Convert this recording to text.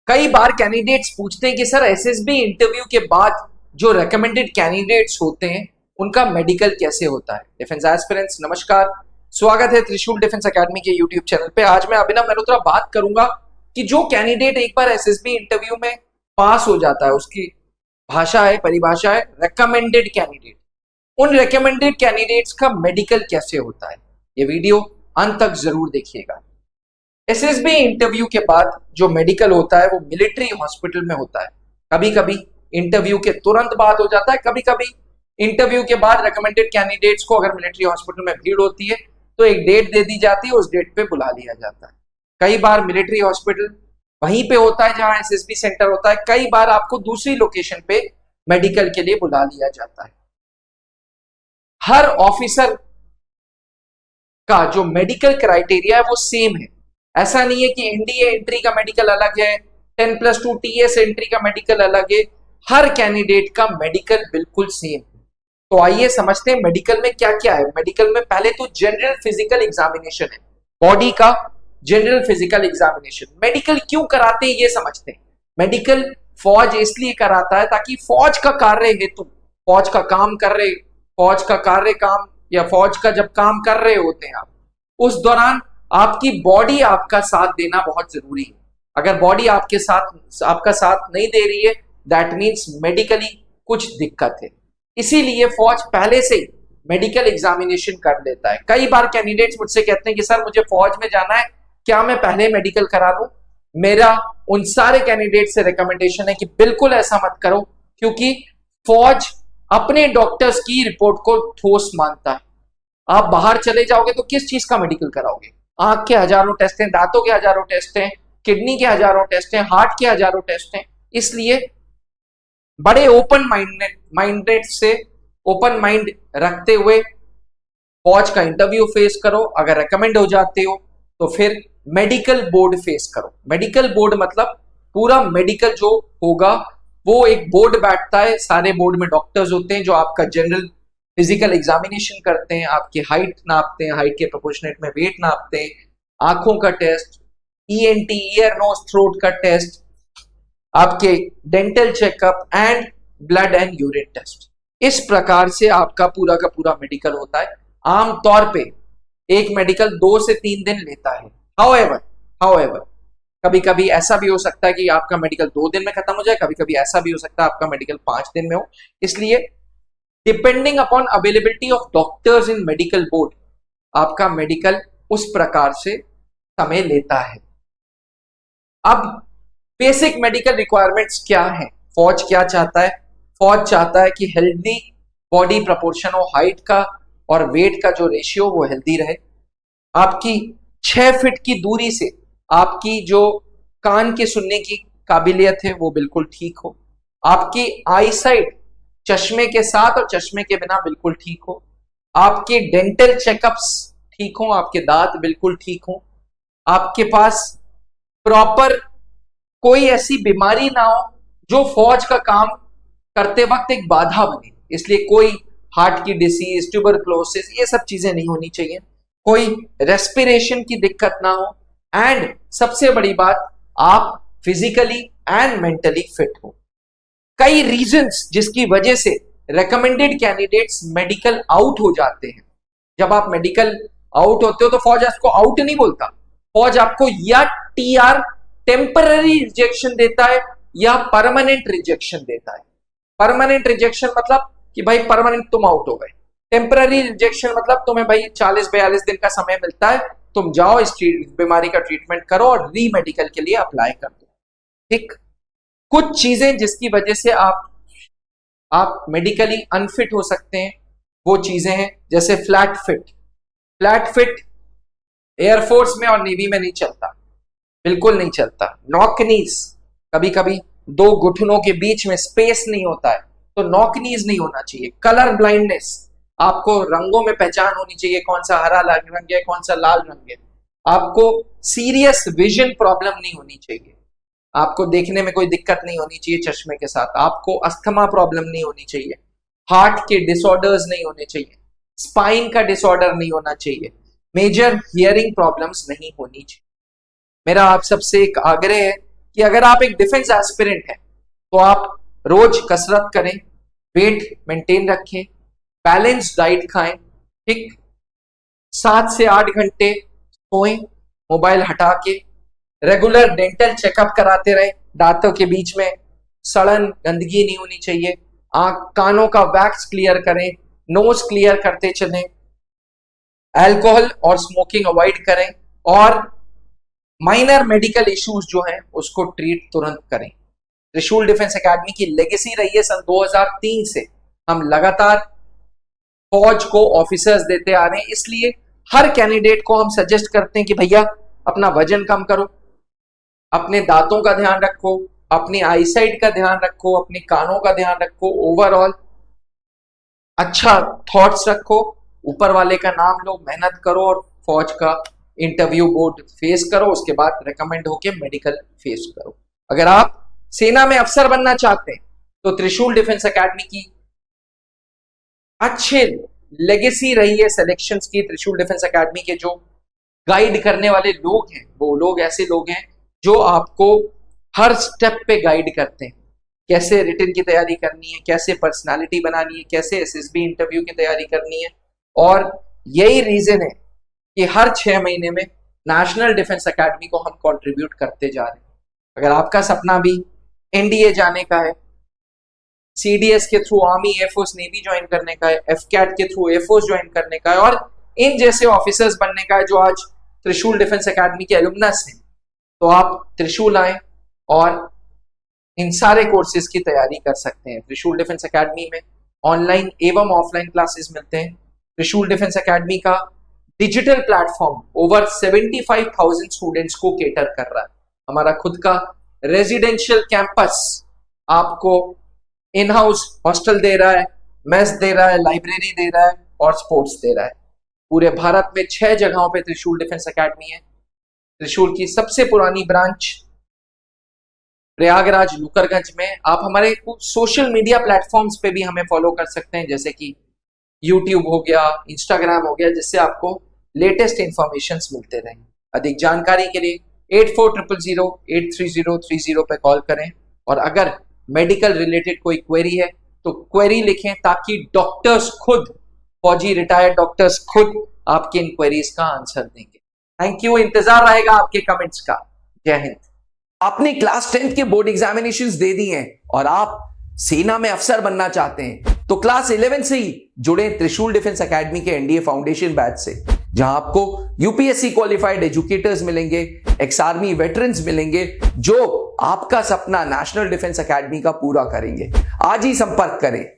कई बार कैंडिडेट्स पूछते हैं कि सर एसएसबी इंटरव्यू के बाद जो रेकमेंडेड कैंडिडेट्स होते हैं उनका मेडिकल कैसे होता है। डिफेंस एस्पिरेंट्स नमस्कार, स्वागत है त्रिशूल डिफेंस एकेडमी के यूट्यूब चैनल पे। आज मैं अभिनव मल्होत्रा बात करूंगा कि जो कैंडिडेट एक बार एसएसबी इंटरव्यू में पास हो जाता है, उसकी भाषा है, परिभाषा है रेकमेंडेड कैंडिडेट। उन रेकमेंडेड कैंडिडेट्स का मेडिकल कैसे होता है, ये वीडियो अंत तक जरूर देखिएगा। एसएसबी इंटरव्यू के बाद जो मेडिकल होता है वो मिलिट्री हॉस्पिटल में होता है। कभी कभी इंटरव्यू के तुरंत बाद हो जाता है, कभी कभी इंटरव्यू के बाद रेकमेंडेड कैंडिडेट्स को अगर मिलिट्री हॉस्पिटल में भीड़ होती है तो एक डेट दे दी जाती है, उस डेट पे बुला लिया जाता है। कई बार मिलिट्री हॉस्पिटल वहीं पे होता है जहां एसएसबी सेंटर होता है, कई बार आपको दूसरी लोकेशन पे मेडिकल के लिए बुला लिया जाता है। हर ऑफिसर का जो मेडिकल क्राइटेरिया है वो सेम है। ऐसा नहीं है कि एनडीए एंट्री का मेडिकल अलग है, 10+2 टीएस एंट्री का मेडिकल अलग है। हर कैंडिडेट का मेडिकल बिल्कुल सेम है। तो आइए समझते हैं मेडिकल में क्या क्या है। मेडिकल में पहले तो जनरल फिजिकल एग्जामिनेशन है, बॉडी का जनरल फिजिकल एग्जामिनेशन। मेडिकल क्यों कराते हैं ये समझते हैं। मेडिकल फौज इसलिए कराता है ताकि फौज का कार्य हेतु, फौज का काम कर रहे, फौज का कार्य काम या फौज का जब काम कर रहे होते हैं आप, उस दौरान आपकी बॉडी आपका साथ देना बहुत जरूरी है। अगर बॉडी आपके साथ आपका साथ नहीं दे रही है, दैट मीन्स मेडिकली कुछ दिक्कत है। इसीलिए फौज पहले से ही मेडिकल एग्जामिनेशन कर लेता है। कई बार कैंडिडेट्स मुझसे कहते हैं कि सर मुझे फौज में जाना है, क्या मैं पहले मेडिकल करा लूं? मेरा उन सारे कैंडिडेट से रिकमेंडेशन है कि बिल्कुल ऐसा मत करो, क्योंकि फौज अपने डॉक्टर्स की रिपोर्ट को ठोस मानता है। आप बाहर चले जाओगे तो किस चीज का मेडिकल कराओगे? आंख के हजारों टेस्ट हैं, दांतों के हजारों टेस्ट हैं, किडनी के हजारों टेस्ट हैं, हार्ट के हजारों टेस्ट हैं। इसलिए बड़े ओपन माइंडेड से, ओपन माइंड रखते हुए फौज का इंटरव्यू फेस करो। अगर रेकमेंड हो जाते हो तो फिर मेडिकल बोर्ड फेस करो। मेडिकल बोर्ड मतलब पूरा मेडिकल जो होगा वो एक बोर्ड बैठता है, सारे बोर्ड में डॉक्टर्स होते हैं जो आपका जनरल फिजिकल एग्जामिनेशन करते हैं, आपकी हाइट नापते हैं, हाइट के प्रोपोर्शनेट में वेट नापते हैं, आंखों का test, ENT ear nose throat का टेस्ट, आपके dental checkup and blood and urine test. इस प्रकार से आपका पूरा का पूरा मेडिकल होता है। आमतौर पे एक मेडिकल 2 से 3 दिन लेता है। हाउएवर कभी कभी ऐसा भी हो सकता है कि आपका मेडिकल 2 दिन में खत्म हो जाए, कभी कभी ऐसा भी हो सकता है आपका मेडिकल 5 दिन में हो। इसलिए depending upon availability of doctors in medical board आपका मेडिकल उस प्रकार से समय लेता है। अब बेसिक मेडिकल रिक्वायरमेंट्स क्या है? फौज क्या चाहता है? फौज चाहता है कि हेल्दी बॉडी प्रपोर्शन हो, हाइट का और वेट का जो रेशियो वो हेल्दी रहे। आपकी 6 फीट की दूरी से आपकी जो कान के सुनने की काबिलियत है वो बिल्कुल ठीक हो। आपकी आई साइट चश्मे के साथ और चश्मे के बिना बिल्कुल ठीक हो। आपके डेंटल चेकअप्स ठीक हो, आपके दांत बिल्कुल ठीक हो। आपके पास प्रॉपर कोई ऐसी बीमारी ना हो जो फौज का काम करते वक्त एक बाधा बने। इसलिए कोई हार्ट की डिसीज, ट्यूबरक्लोसिस, ये सब चीजें नहीं होनी चाहिए। कोई रेस्पिरेशन की दिक्कत ना हो एंड सबसे बड़ी बात, आप फिजिकली एंड मेंटली फिट हो। कई रीजंस जिसकी वजह से रेकमेंडेड कैंडिडेट्स मेडिकल आउट हो जाते हैं। जब आप मेडिकल आउट होते हो तो फौज आपको आउट नहीं बोलता, फौज आपको या टीआर टेम्पररी रिजेक्शन देता है या परमानेंट रिजेक्शन देता है। परमानेंट रिजेक्शन मतलब कि भाई परमानेंट तुम आउट हो गए। टेम्पररी रिजेक्शन मतलब तुम्हें भाई 40-42 दिन का समय मिलता है, तुम जाओ इस बीमारी का ट्रीटमेंट करो और री मेडिकल के लिए अप्लाई कर दो। ठीक, कुछ चीजें जिसकी वजह से आप मेडिकली अनफिट हो सकते हैं वो चीजें हैं जैसे flat fit. Flat fit air force में और नेवी में नहीं चलता, बिल्कुल नहीं चलता। नॉकनीज, कभी कभी 2 घुटनों के बीच में स्पेस नहीं होता है तो नॉकनीज नहीं होना चाहिए। कलर ब्लाइंडनेस, आपको रंगों में पहचान होनी चाहिए, कौन सा हरा रंग है, कौन सा लाल रंग है। आपको सीरियस विजन प्रॉब्लम नहीं होनी चाहिए, आपको देखने में कोई दिक्कत नहीं होनी चाहिए चश्मे के साथ। आपको अस्थमा प्रॉब्लम नहीं होनी चाहिए, हार्ट के डिसऑर्डर्स नहीं होने चाहिए, स्पाइन का डिसऑर्डर नहीं होना चाहिए, मेजर हियरिंग प्रॉब्लम्स नहीं होनी चाहिए। मेरा आप सबसे एक आग्रह है कि अगर आप एक डिफेंस एस्पिरेंट हैं तो आप रोज कसरत करें, वेट मेंटेन रखें, बैलेंस डाइट खाएं, ठीक, 7 से 8 घंटे सोएं, मोबाइल हटा के, रेगुलर डेंटल चेकअप कराते रहें, दांतों के बीच में सड़न गंदगी नहीं होनी चाहिए, आंख कानों का वैक्स क्लियर करें, नोज क्लियर करते चलें, अल्कोहल और स्मोकिंग अवॉइड करें और माइनर मेडिकल इश्यूज जो हैं उसको ट्रीट तुरंत करें। त्रिशूल डिफेंस एकेडमी की लेगेसी रही है सन 2003 से हम लगातार फौज को ऑफिसर्स देते आ रहे हैं, इसलिए हर कैंडिडेट को हम सजेस्ट करते हैं कि भैया अपना वजन कम करो, अपने दांतों का ध्यान रखो, अपनी आईसाइट का ध्यान रखो, अपने कानों का ध्यान रखो, ओवरऑल अच्छा थॉट्स रखो, ऊपर वाले का नाम लो, मेहनत करो और फौज का इंटरव्यू बोर्ड फेस करो, उसके बाद रिकमेंड होके मेडिकल फेस करो। अगर आप सेना में अफसर बनना चाहते हैं तो त्रिशूल डिफेंस एकेडमी की अच्छे लेगेसी रही है सिलेक्शंस की। त्रिशूल डिफेंस एकेडमी के जो गाइड करने वाले लोग हैं वो लोग ऐसे लोग हैं जो आपको हर स्टेप पे गाइड करते हैं, कैसे रिटन की तैयारी करनी है, कैसे पर्सनालिटी बनानी है, कैसे एसएसबी इंटरव्यू की तैयारी करनी है। और यही रीजन है कि हर 6 महीने में नेशनल डिफेंस एकेडमी को हम कंट्रीब्यूट करते जा रहे हैं। अगर आपका सपना भी एनडीए जाने का है, सीडीएस के through army air force navy join करने का है, एफकैट के थ्रू एयरफोर्स ज्वाइन करने का है और इन जैसे ऑफिसर्स बनने का है जो आज त्रिशूल डिफेंस एकेडमी के एलुमनस हैं, तो आप त्रिशूल आए और इन सारे कोर्सेज की तैयारी कर सकते हैं। त्रिशूल डिफेंस एकेडमी में ऑनलाइन एवं ऑफलाइन क्लासेस मिलते हैं। त्रिशूल डिफेंस एकेडमी का डिजिटल प्लेटफॉर्म ओवर 75,000 स्टूडेंट्स को केटर कर रहा है। हमारा खुद का रेजिडेंशियल कैंपस आपको इन हाउस हॉस्टल दे रहा है, मेस दे रहा है, लाइब्रेरी दे रहा है और स्पोर्ट्स दे रहा है। पूरे भारत में 6 जगहों पे त्रिशूल डिफेंस एकेडमी है। त्रिशूल की सबसे पुरानी ब्रांच प्रयागराज लुकरगंज में। आप हमारे सोशल मीडिया प्लेटफॉर्म्स पे भी हमें फॉलो कर सकते हैं, जैसे कि यूट्यूब हो गया, इंस्टाग्राम हो गया, जिससे आपको लेटेस्ट इंफॉर्मेशन मिलते रहें। अधिक जानकारी के लिए 8400083030 पे कॉल करें और अगर मेडिकल रिलेटेड कोई क्वेरी है तो क्वेरी लिखें ताकि डॉक्टर्स खुद, फौजी रिटायर्ड डॉक्टर्स खुद आपकी इन क्वेरीज का आंसर देंगे। थैंक यू, इंतजार रहेगा आपके कमेंट्स का। जय हिंद। आपने क्लास 10th के बोर्ड एग्जामिनेशंस दे दिए हैं और आप सेना में अफसर बनना चाहते हैं तो क्लास 11 से ही जुड़े त्रिशूल डिफेंस एकेडमी के एनडीए फाउंडेशन बैच से, जहां आपको यूपीएससी क्वालिफाइड एजुकेटर्स मिलेंगे, एक्स आर्मी वेटरन्स मिलेंगे जो आपका सपना नेशनल डिफेंस एकेडमी का पूरा करेंगे। आज ही संपर्क करें